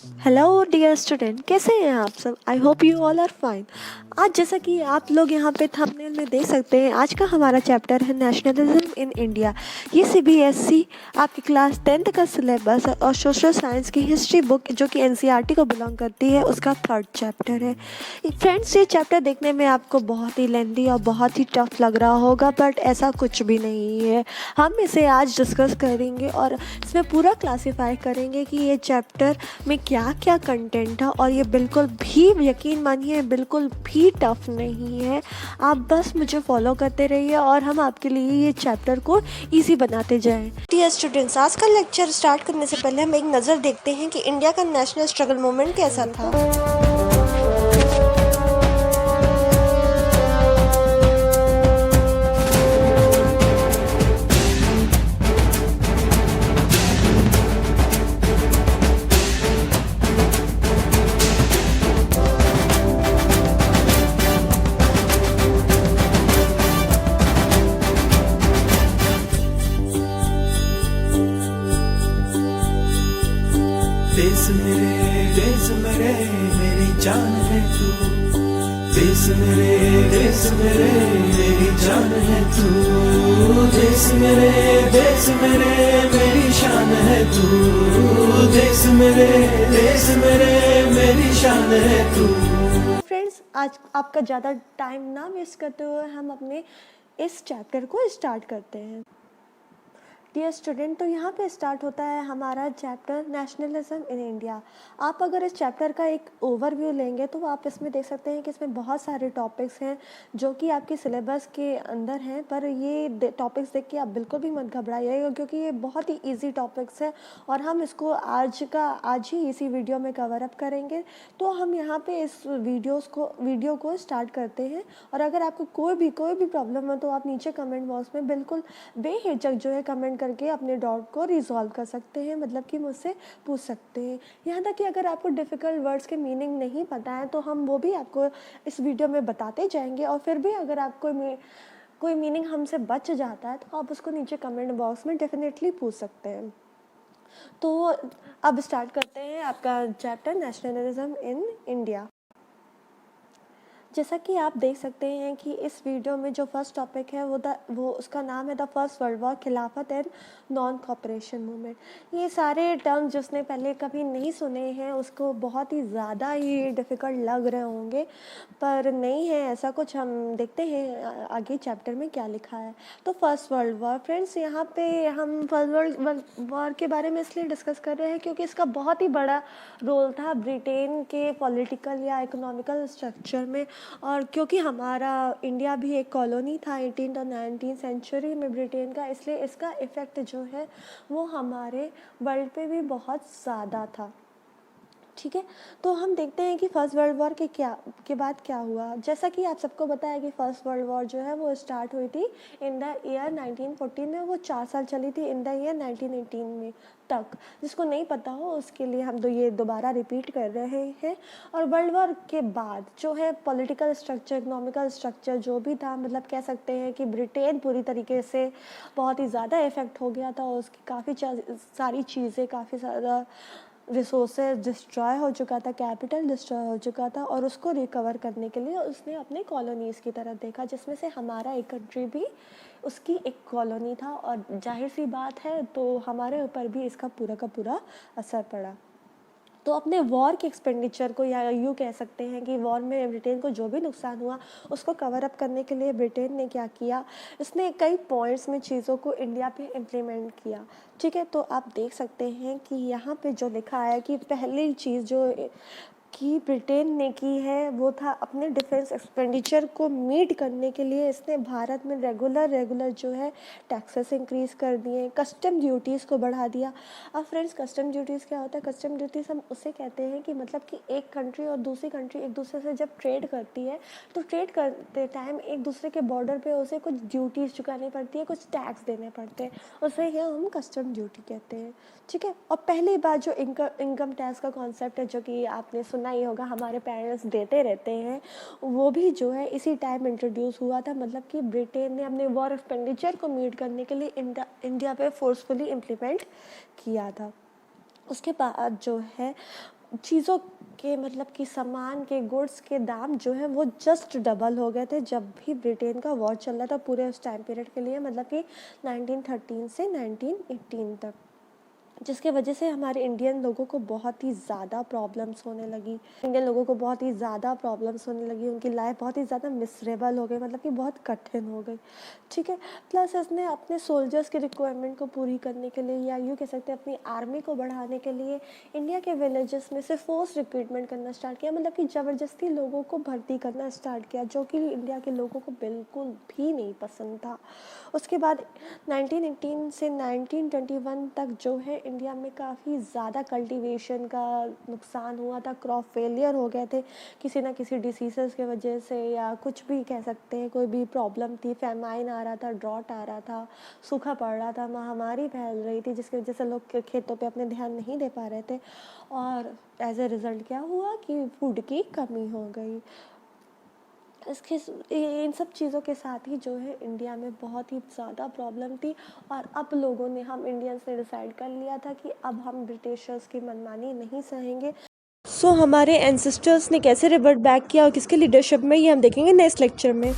Hello dear student, कैसे हैं आप सब। I hope you all are fine. आज जैसा कि आप लोग यहाँ पे थंबनेल में देख सकते हैं, आज का हमारा चैप्टर है नेशनलिज्म इन इंडिया। ये सीबीएसई आपकी क्लास 10th का सिलेबस है और सोशल साइंस की हिस्ट्री बुक जो कि एनसीईआरटी को बिलोंग करती है उसका 3rd चैप्टर है। फ्रेंड्स, ये चैप्टर देखने में आपको बहुत ही लेंदी और बहुत ही टफ लग रहा होगा, बट ऐसा कुछ भी नहीं है। हम इसे आज डिस्कस करेंगे और इसमें पूरा क्लासीफाई करेंगे कि ये चैप्टर में क्या क्या कंटेंट है, और ये बिल्कुल भी, यकीन मानिए, बिल्कुल भी टफ नहीं है। आप बस मुझे फॉलो करते रहिए और हम आपके लिए ये चैप्टर को इजी बनाते जाएं। डियर स्टूडेंट्स, आज का लेक्चर स्टार्ट करने से पहले हम एक नज़र देखते हैं कि इंडिया का नेशनल स्ट्रगल मूवमेंट कैसा था। देश मेरे मेरी जान है तू। देश मेरे मेरी जान है तू। देश मेरे मेरी शान है तू। देश मेरे मेरी शान है तू। फ्रेंड्स, आज आपका ज़्यादा टाइम ना वेस्ट करते हुए हम अपने इस चैप्टर को स्टार्ट करते हैं। डियर स्टूडेंट, तो यहाँ पे स्टार्ट होता है हमारा चैप्टर नेशनलिज्म इन इंडिया। आप अगर इस चैप्टर का एक ओवरव्यू लेंगे तो आप इसमें देख सकते हैं कि इसमें बहुत सारे टॉपिक्स हैं जो कि आपके सिलेबस के अंदर हैं, पर ये टॉपिक्स देख के आप बिल्कुल भी मत घबराइएगा क्योंकि ये बहुत ही ईजी टॉपिक्स हैं और हम इसको आज ही इसी वीडियो में कवर अप करेंगे। तो हम यहाँ पे इस वीडियो को स्टार्ट करते हैं, और अगर आपको कोई भी प्रॉब्लम हो तो आप नीचे कमेंट बॉक्स में बिल्कुल बेहिचक जो है कमेंट करके अपने डाउट को रिजॉल्व कर सकते हैं, मतलब कि मुझसे पूछ सकते हैं। यहाँ तक कि अगर आपको डिफ़िकल्ट वर्ड्स के मीनिंग नहीं पता है तो हम वो भी आपको इस वीडियो में बताते जाएंगे, और फिर भी अगर आपको कोई मीनिंग हमसे बच जाता है तो आप उसको नीचे कमेंट बॉक्स में डेफिनेटली पूछ सकते हैं। तो अब स्टार्ट करते हैं आपका चैप्टर नेशनलिज्म इन इंडिया। जैसा कि आप देख सकते हैं कि इस वीडियो में जो फर्स्ट टॉपिक है वो उसका नाम है द फर्स्ट वर्ल्ड वॉर, खिलाफत एंड नॉन कॉपरेशन मूवमेंट। ये सारे टर्म जिसने पहले कभी नहीं सुने हैं उसको बहुत ही ज़्यादा ही डिफ़िकल्ट लग रहे होंगे, पर नहीं है ऐसा कुछ। हम देखते हैं आगे चैप्टर में क्या लिखा है। तो फर्स्ट वर्ल्ड वॉर, फ्रेंड्स, यहाँ पे हम फर्स्ट वर्ल्ड वॉर के बारे में इसलिए डिस्कस कर रहे हैं क्योंकि इसका बहुत ही बड़ा रोल था ब्रिटेन के पॉलिटिकल या इकोनॉमिकल स्ट्रक्चर में, और क्योंकि हमारा इंडिया भी एक कॉलोनी था 18th और 19th सेंचुरी में ब्रिटेन का, इसलिए इसका इफ़ेक्ट जो है वो हमारे वर्ल्ड पे भी बहुत ज़्यादा था। ठीक है, तो हम देखते हैं कि फर्स्ट वर्ल्ड वॉर के बाद क्या हुआ। जैसा कि आप सबको पता है कि फर्स्ट वर्ल्ड वॉर जो है वो स्टार्ट हुई थी इन द ईयर 1914 में, वो 4 साल चली थी इन द ईयर 1918 में तक। जिसको नहीं पता हो उसके लिए हम ये दोबारा रिपीट कर रहे हैं। और वर्ल्ड वॉर के बाद जो है पॉलिटिकल स्ट्रक्चर, इकोनॉमिकल स्ट्रक्चर जो भी था, मतलब कह सकते हैं कि ब्रिटेन पूरी तरीके से बहुत ही ज़्यादा इफ़ेक्ट हो गया था, और उसकी काफ़ी सारी चीज़ें, काफ़ी ज़्यादा रिसोर्सेज डिस्ट्रॉय हो चुका था, कैपिटल डिस्ट्रॉय हो चुका था, और उसको रिकवर करने के लिए उसने अपने कॉलोनीज़ की तरफ देखा, जिसमें से हमारा एक कंट्री भी उसकी एक कॉलोनी था, और जाहिर सी बात है तो हमारे ऊपर भी इसका पूरा का पूरा असर पड़ा। तो अपने वॉर के एक्सपेंडिचर को, या यूँ कह सकते हैं कि वॉर में ब्रिटेन को जो भी नुकसान हुआ उसको कवर अप करने के लिए ब्रिटेन ने क्या किया, इसने कई पॉइंट्स में चीज़ों को इंडिया पे इम्प्लीमेंट किया। ठीक है, तो आप देख सकते हैं कि यहाँ पे जो लिखा है कि पहली चीज़ जो कि ब्रिटेन ने की है वो था अपने डिफेंस एक्सपेंडिचर को मीट करने के लिए इसने भारत में रेगुलर जो है टैक्सेस इंक्रीज़ कर दिए, कस्टम ड्यूटीज़ को बढ़ा दिया। अब फ्रेंड्स, कस्टम ड्यूटीज़ क्या होता है? कस्टम ड्यूटीज़ हम उसे कहते हैं कि मतलब कि एक कंट्री और दूसरी कंट्री एक दूसरे से जब ट्रेड करती है तो ट्रेड करते टाइम एक दूसरे के बॉर्डर पे उसे कुछ ड्यूटीज़ चुकानी पड़ती है, कुछ टैक्स देने पड़ते हैं, उसे ही हम कस्टम ड्यूटी कहते हैं। ठीक है, और पहली बार जो इनकम टैक्स का कॉन्सेप्ट है, जो कि आपने सुना ही होगा, हमारे पेरेंट्स देते रहते हैं, वो भी जो है इसी टाइम इंट्रोड्यूस हुआ था। मतलब कि ब्रिटेन ने अपने वॉर एक्सपेंडिचर को मीट करने के लिए इंडिया पे फोर्सफुली इम्प्लीमेंट किया था। उसके बाद जो है चीज़ों के मतलब कि सामान के गुड्स के दाम जो है वो जस्ट डबल हो गए थे जब भी ब्रिटेन का वॉर चल रहा था पूरे उस टाइम पीरियड के लिए, मतलब कि 1913 से 1918 तक, जिसके वजह से हमारे इंडियन लोगों को बहुत ही ज़्यादा प्रॉब्लम्स होने लगी। इंडियन लोगों को बहुत ही ज़्यादा प्रॉब्लम्स होने लगी, उनकी लाइफ बहुत ही ज़्यादा मिसरेबल हो गई, मतलब कि बहुत कठिन हो गई, ठीक है। प्लस इसने अपने सोल्जर्स की रिक्वायरमेंट को पूरी करने के लिए, या यूँ कह सकते हैं अपनी आर्मी को बढ़ाने के लिए, इंडिया के विलेजेस में से फोर्स रिक्रूटमेंट करना स्टार्ट किया, मतलब कि ज़बरदस्ती लोगों को भर्ती करना स्टार्ट किया, जो कि इंडिया के लोगों को बिल्कुल भी नहीं पसंद था। उसके बाद 1918 से 1921 तक जो है इंडिया में काफ़ी ज़्यादा कल्टीवेशन का नुकसान हुआ था, क्रॉप फेलियर हो गए थे किसी ना किसी डिसीज़ की वजह से, या कुछ भी कह सकते हैं, कोई भी प्रॉब्लम थी, फेमाइन आ रहा था, ड्रॉट आ रहा था, सूखा पड़ रहा था, महामारी फैल रही थी, जिसकी वजह से लोग खेतों पे अपने ध्यान नहीं दे पा रहे थे, और एज ए रिज़ल्ट क्या हुआ कि फूड की कमी हो गई। इसके इन सब चीज़ों के साथ ही जो है इंडिया में बहुत ही ज़्यादा प्रॉब्लम थी, और अब लोगों ने, हम इंडियंस ने डिसाइड कर लिया था कि अब हम ब्रिटिशर्स की मनमानी नहीं सहेंगे। सो हमारे एंसेस्टर्स ने कैसे रिवर्ट बैक किया और किसके लीडरशिप में, ये हम देखेंगे नेक्स्ट लेक्चर में।